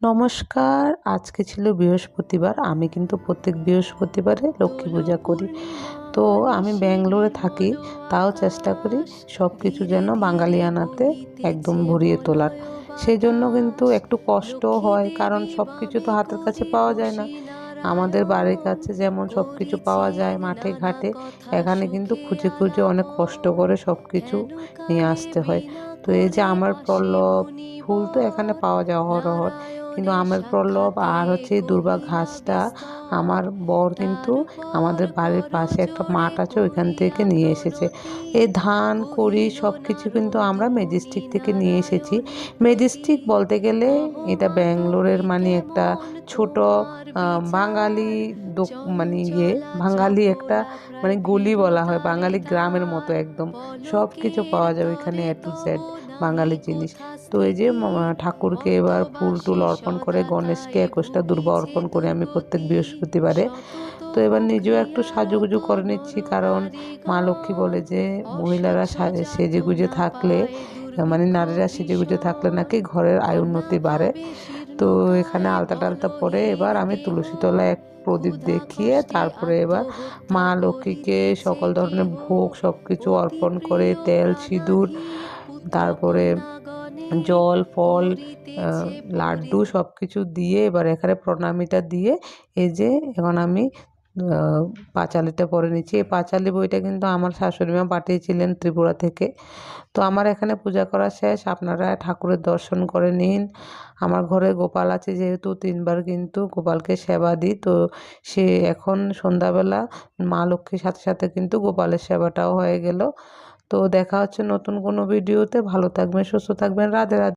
নমস্কার। আজকে ছিল বৃহস্পতিবার। আমি কিন্তু প্রত্যেক বৃহস্পতিবারে লক্ষ্মী পূজা করি। তো আমি ব্যাঙ্গালোরে থাকি, তাও চেষ্টা করি সব কিছু যেন বাঙালিয়ানাতে একদম ভরিয়ে তোলার। সেই জন্য কিন্তু একটু কষ্টও হয়, কারণ সব কিছু তো হাতের কাছে পাওয়া যায় না। আমাদের বাড়ির কাছে যেমন সব কিছু পাওয়া যায় মাঠে ঘাটে, এখানে কিন্তু খুঁজে খুঁজে অনেক কষ্ট করে সব কিছু নিয়ে আসতে হয়। তো এই যে আমের পল্লব ফুল তো এখানে পাওয়া যায় অহরহ, কিন্তু আমের পল্লব আর হচ্ছে এই দুর্বা ঘাসটা আমার বর কিন্তু আমাদের বাড়ির পাশে একটা মাঠ আছে ওইখান থেকে নিয়ে এসেছে। এই ধান কড়ি সব কিছু কিন্তু আমরা ম্যাজেস্টিক থেকে নিয়ে এসেছি। ম্যাজেস্টিক বলতে গেলে এটা ব্যাঙ্গালোরের মানে একটা ছোট বাঙালি মানে বাঙালি একটা মানে গলি বলা হয়, বাঙালি গ্রামের মতো একদম সব কিছু পাওয়া যায় ওইখানে, এ টু জেড বাঙালি জিনিস। তো এই যে ঠাকুরকে এবার ফুল টুল অর্পণ করে, গণেশকে 21টা দুর্বা অর্পণ করে আমি প্রত্যেক বৃহস্পতিবারে। তো এবার নিজেও একটু সাজুগুজু করে নিচ্ছি, কারণ মা লক্ষ্মী বলে যে মহিলারা সেজেগুজে থাকলে মানে নারীরা সেজেগুজে থাকলে নাকি ঘরের আয় উন্নতি বাড়ে। তো এখানে আলতা টালতা পরে এবার আমি তুলসী তলায় এক প্রদীপ দেখিয়ে তারপরে এবার মা লক্ষ্মীকে সকল ধরনের ভোগ সব কিছু অর্পণ করে, তেল সিঁদুর, তারপরে জল ফল লাড্ডু সব কিছু দিয়ে এবার এখানে প্রণামীটা দিয়ে এই যে এখন আমি পাঁচালিটা পরে নিচ্ছি। এই পাঁচালি বইটা কিন্তু আমার শাশুড়ি মা পাঠিয়েছিলেন ত্রিপুরা থেকে। তো আমার এখানে পূজা করা শেষ, আপনারা ঠাকুরের দর্শন করে নিন। আমার ঘরে গোপাল আছে যেহেতু 3বার কিন্তু গোপালকে সেবা দিই। তো সে এখন সন্ধ্যাবেলা মা লক্ষ্মীর সাথে সাথে কিন্তু গোপালের সেবাটাও হয়ে গেল। তো দেখা হচ্ছে নতুন কোনো ভিডিওতে। ভালো থাকবেন, সুস্থ থাকবেন। রাধে রাধে।